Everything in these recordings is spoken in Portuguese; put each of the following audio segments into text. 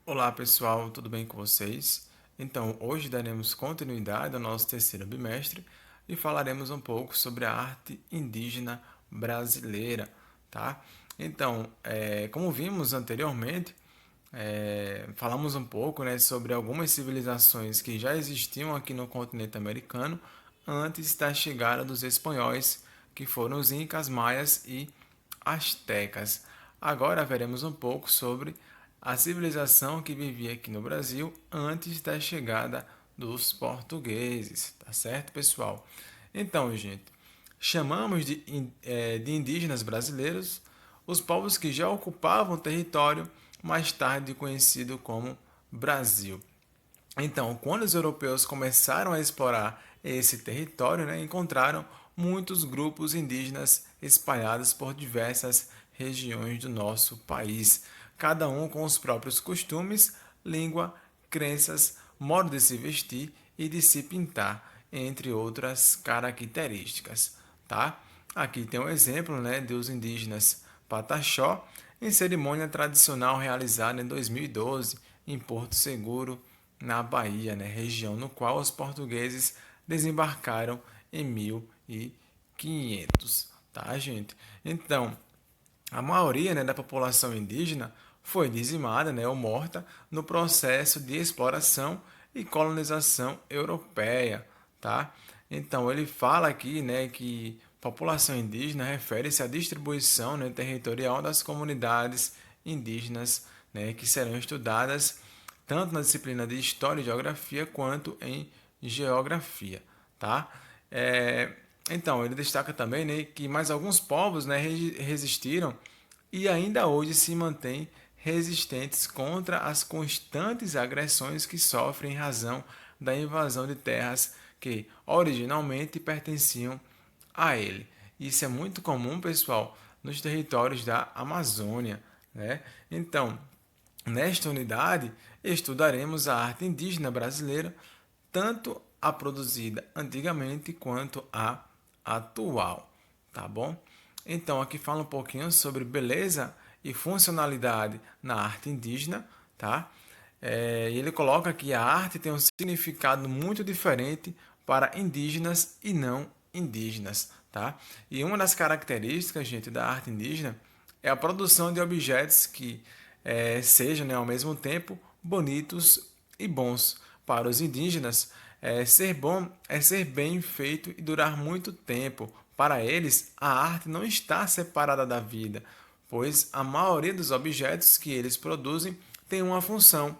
Olá pessoal, tudo bem com vocês? Então, hoje daremos continuidade ao nosso terceiro bimestre e falaremos um pouco sobre a arte indígena brasileira, tá? Então, como vimos anteriormente, falamos um pouco, né, sobre algumas civilizações que já existiam aqui no continente americano antes da chegada dos espanhóis, que foram os incas, maias e astecas. Agora veremos um pouco sobre a civilização que vivia aqui no Brasil antes da chegada dos portugueses, tá certo, pessoal? Então, gente, chamamos de indígenas brasileiros os povos que já ocupavam o território, mais tarde conhecido como Brasil. Então, quando os europeus começaram a explorar esse território, né, encontraram muitos grupos indígenas espalhados por diversas regiões do nosso país, cada um com os próprios costumes, língua, crenças, modo de se vestir e de se pintar, entre outras características, tá? Aqui tem um exemplo, né, dos indígenas Pataxó, em cerimônia tradicional realizada em 2012 em Porto Seguro, na Bahia, né, região no qual os portugueses desembarcaram em 1500, tá, gente? Então, a maioria, né, da população indígena foi dizimada, né, ou morta no processo de exploração e colonização europeia, tá? Então ele fala aqui, né, que população indígena refere-se à distribuição, né, territorial das comunidades indígenas, né, que serão estudadas tanto na disciplina de História e Geografia quanto em Geografia, tá? Então, ele destaca também, né, que mais alguns povos, né, resistiram e ainda hoje se mantêm resistentes contra as constantes agressões que sofrem em razão da invasão de terras que originalmente pertenciam a ele. Isso é muito comum, pessoal, nos territórios da Amazônia, né? Então, nesta unidade, estudaremos a arte indígena brasileira, tanto a produzida antigamente quanto a atual, tá bom? Então, aqui fala um pouquinho sobre beleza e funcionalidade na arte indígena, tá? E ele coloca que a arte tem um significado muito diferente para indígenas e não indígenas, tá? E uma das características, gente, da arte indígena é a produção de objetos que sejam, né, ao mesmo tempo bonitos e bons. Para os indígenas, ser bom é ser bem feito e durar muito tempo. Para eles, a arte não está separada da vida, pois a maioria dos objetos que eles produzem tem uma função,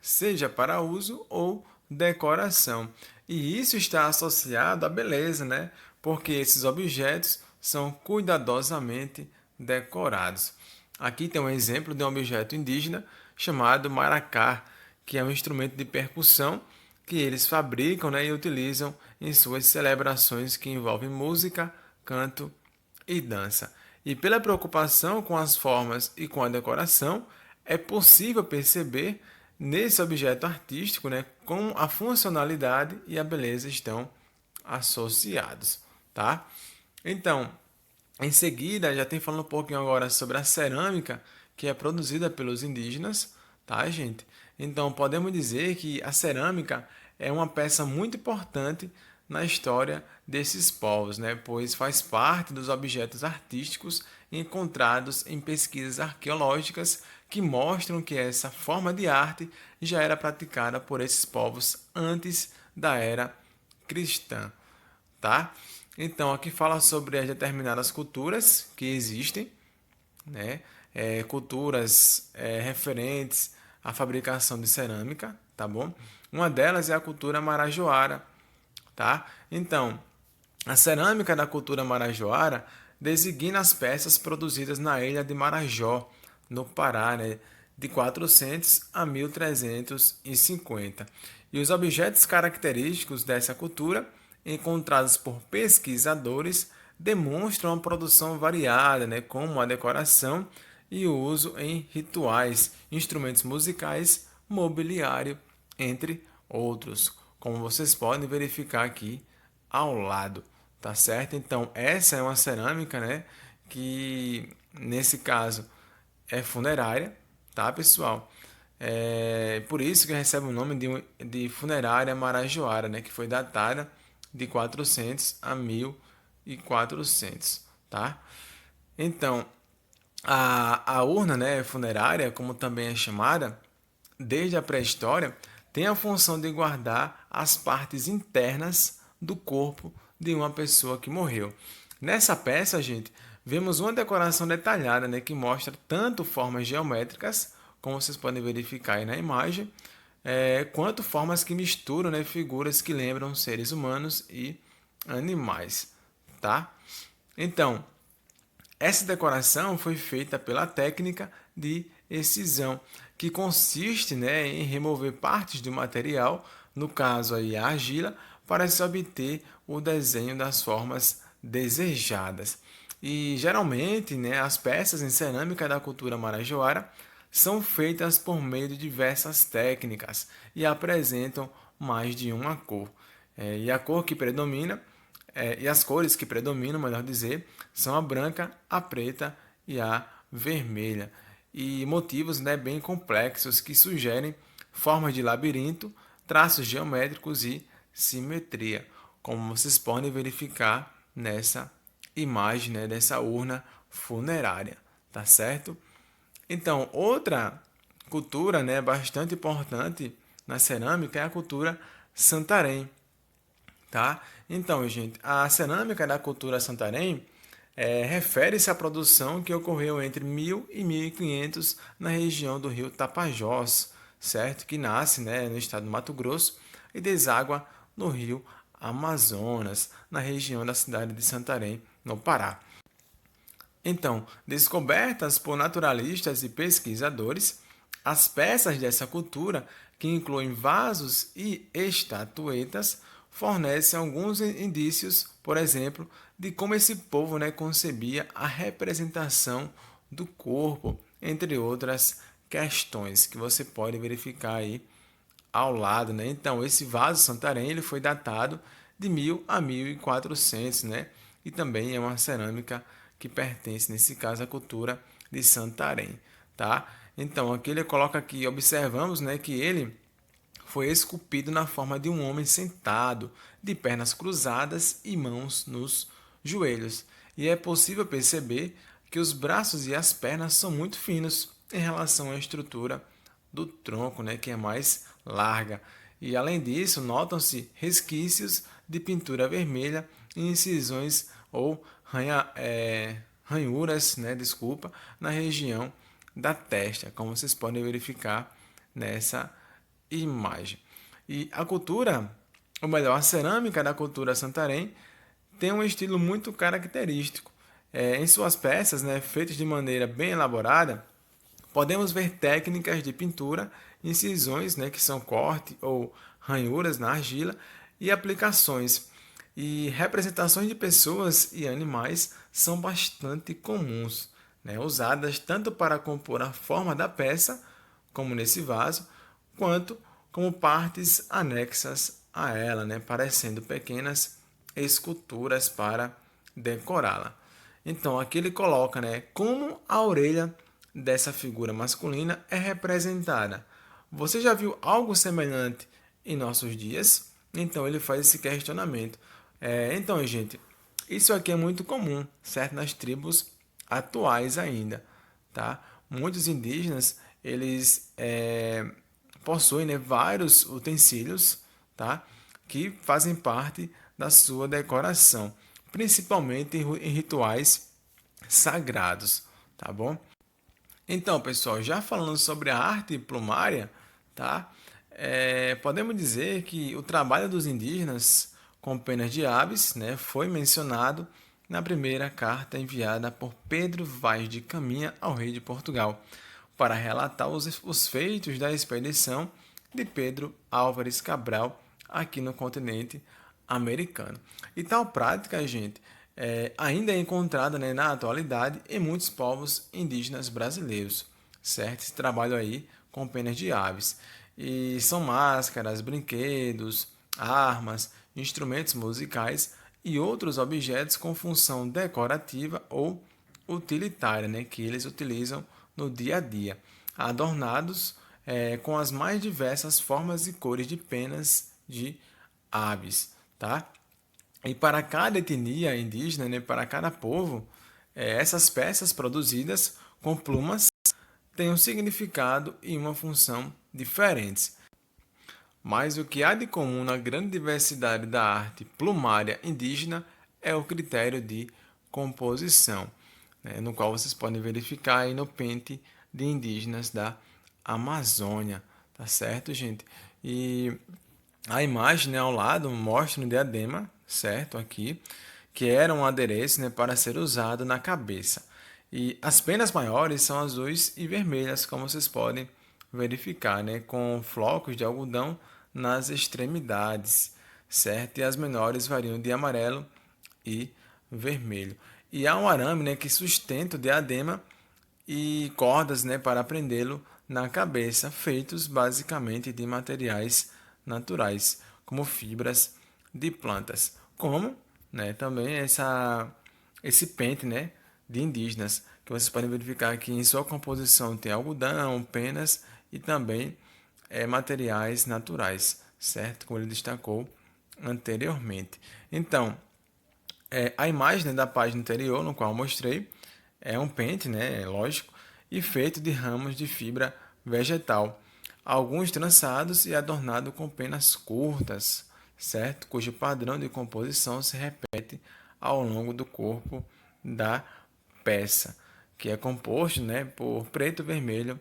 seja para uso ou decoração. E isso está associado à beleza, né? Porque esses objetos são cuidadosamente decorados. Aqui tem um exemplo de um objeto indígena chamado maracá, que é um instrumento de percussão que eles fabricam, né, e utilizam em suas celebrações que envolvem música, canto e dança. E pela preocupação com as formas e com a decoração, é possível perceber nesse objeto artístico, né, como a funcionalidade e a beleza estão associados, tá? Então, em seguida, já tem falando um pouquinho agora sobre a cerâmica que é produzida pelos indígenas, tá, gente? Então, podemos dizer que a cerâmica é uma peça muito importante na história desses povos, né? Pois faz parte dos objetos artísticos encontrados em pesquisas arqueológicas que mostram que essa forma de arte já era praticada por esses povos antes da era cristã, tá? Então, aqui fala sobre as determinadas culturas que existem, né? Culturas referentes à fabricação de cerâmica, tá bom? Uma delas é a cultura marajoara, tá? Então, a cerâmica da cultura marajoara designa as peças produzidas na ilha de Marajó, no Pará, né? De 400 a 1350. E os objetos característicos dessa cultura, encontrados por pesquisadores, demonstram uma produção variada, né? Como a decoração e o uso em rituais, instrumentos musicais, mobiliário, entre outros, como vocês podem verificar aqui ao lado, tá certo? Então, essa é uma cerâmica, né, que nesse caso é funerária, tá, pessoal? Por isso que recebe o nome de funerária marajoara, né, que foi datada de 400 a 1400, tá? Então, a urna, né, funerária, como também é chamada, desde a pré-história, tem a função de guardar as partes internas do corpo de uma pessoa que morreu. Nessa peça, gente, vemos uma decoração detalhada, né, que mostra tanto formas geométricas, como vocês podem verificar aí na imagem, quanto formas que misturam, né, figuras que lembram seres humanos e animais, tá? Então, essa decoração foi feita pela técnica de excisão, que consiste, né, em remover partes do material, no caso aí a argila, para se obter o desenho das formas desejadas. E geralmente, né, as peças em cerâmica da cultura marajoara são feitas por meio de diversas técnicas e apresentam mais de uma cor. E a cor que predomina e as cores que predominam, melhor dizer, são a branca, a preta e a vermelha. E motivos, né, bem complexos que sugerem formas de labirinto, traços geométricos e simetria, como vocês podem verificar nessa imagem, né, dessa urna funerária, tá certo? Então, outra cultura, né, bastante importante na cerâmica é a cultura Santarém, tá? Então, gente, a cerâmica da cultura Santarém refere-se à produção que ocorreu entre 1000 e 1500 na região do rio Tapajós, certo? Que nasce, né, no estado do Mato Grosso e deságua no rio Amazonas, na região da cidade de Santarém, no Pará. Então, descobertas por naturalistas e pesquisadores, as peças dessa cultura, que incluem vasos e estatuetas, fornecem alguns indícios, por exemplo, de como esse povo, né, concebia a representação do corpo, entre outras questões que você pode verificar aí ao lado, né? Então, esse vaso Santarém ele foi datado de 1000 a 1400, né? E também é uma cerâmica que pertence, nesse caso, à cultura de Santarém, tá? Então, aqui ele coloca aqui, observamos, né, que ele foi esculpido na forma de um homem sentado, de pernas cruzadas e mãos nos joelhos. E é possível perceber que os braços e as pernas são muito finos em relação à estrutura do tronco, né, que é mais larga. E além disso, notam-se resquícios de pintura vermelha e incisões ou ranhuras, né, desculpa, na região da testa, como vocês podem verificar nessa imagem. E a cultura, ou melhor, a cerâmica da cultura Santarém tem um estilo muito característico. Em suas peças, né, feitas de maneira bem elaborada, podemos ver técnicas de pintura, incisões, né, que são corte ou ranhuras na argila, e aplicações. E representações de pessoas e animais são bastante comuns, né, usadas tanto para compor a forma da peça, como nesse vaso, quanto como partes anexas a ela, né, parecendo pequenas esculturas para decorá-la. Então, aqui ele coloca, né, como a orelha dessa figura masculina é representada. Você já viu algo semelhante em nossos dias? Então, ele faz esse questionamento. Então, gente, isso aqui é muito comum, certo? Nas tribos atuais ainda, tá? Muitos indígenas, eles possuem, né, vários utensílios, tá? Que fazem parte da sua decoração, principalmente em rituais sagrados, tá bom? Então, pessoal, já falando sobre a arte plumária, tá? Podemos dizer que o trabalho dos indígenas com penas de aves, né, foi mencionado na primeira carta enviada por Pedro Vaz de Caminha ao rei de Portugal, para relatar os feitos da expedição de Pedro Álvares Cabral aqui no continente americano. E tal prática, gente, ainda é encontrada, né, na atualidade em muitos povos indígenas brasileiros, certo? Esse trabalho aí com penas de aves. E são máscaras, brinquedos, armas, instrumentos musicais e outros objetos com função decorativa ou utilitária, né, que eles utilizam no dia a dia, adornados com as mais diversas formas e cores de penas de aves, tá? E para cada etnia indígena, né, para cada povo, essas peças produzidas com plumas têm um significado e uma função diferentes. Mas o que há de comum na grande diversidade da arte plumária indígena é o critério de composição, né, no qual vocês podem verificar aí no pente de indígenas da Amazônia, tá certo, gente? E a imagem, né, ao lado mostra um diadema, certo, aqui, que era um adereço, né, para ser usado na cabeça. E as penas maiores são azuis e vermelhas, como vocês podem verificar, né, com flocos de algodão nas extremidades, certo? E as menores variam de amarelo e vermelho. E há um arame, né, que sustenta o diadema e cordas, né, para prendê-lo na cabeça, feitos basicamente de materiais naturais, como fibras de plantas, como, né, também esse pente, né, de indígenas, que vocês podem verificar que em sua composição tem algodão, penas e também materiais naturais, certo? Como ele destacou anteriormente. Então, a imagem, né, da página anterior, no qual eu mostrei, é um pente, né, lógico, e feito de ramos de fibra vegetal, alguns trançados e adornado com penas curtas, certo? Cujo padrão de composição se repete ao longo do corpo da peça, que é composto, né, por preto, vermelho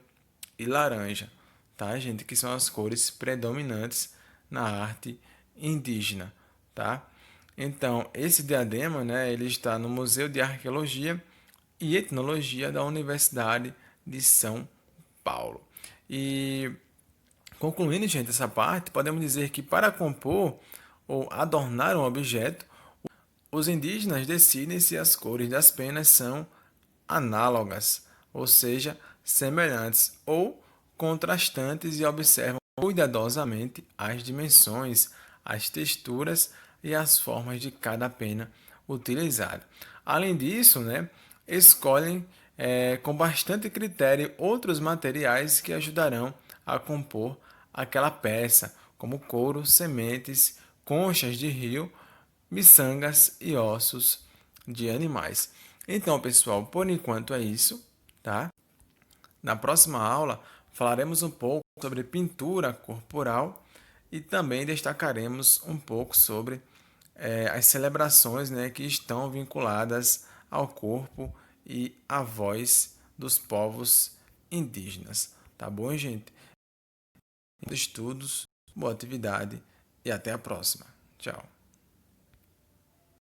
e laranja, tá, gente? Que são as cores predominantes na arte indígena, tá? Então, esse diadema, né, ele está no Museu de Arqueologia e Etnologia da Universidade de São Paulo. E concluindo, gente, essa parte, podemos dizer que para compor ou adornar um objeto, os indígenas decidem se as cores das penas são análogas, ou seja, semelhantes ou contrastantes, e observam cuidadosamente as dimensões, as texturas e as formas de cada pena utilizada. Além disso, né, escolhem com bastante critério outros materiais que ajudarão a compor aquela peça, como couro, sementes, conchas de rio, miçangas e ossos de animais. Então, pessoal, por enquanto é isso, tá? Na próxima aula falaremos um pouco sobre pintura corporal e também destacaremos um pouco sobre as celebrações, né, que estão vinculadas ao corpo e à voz dos povos indígenas. Tá bom, gente? Estudos, boa atividade e até a próxima. Tchau.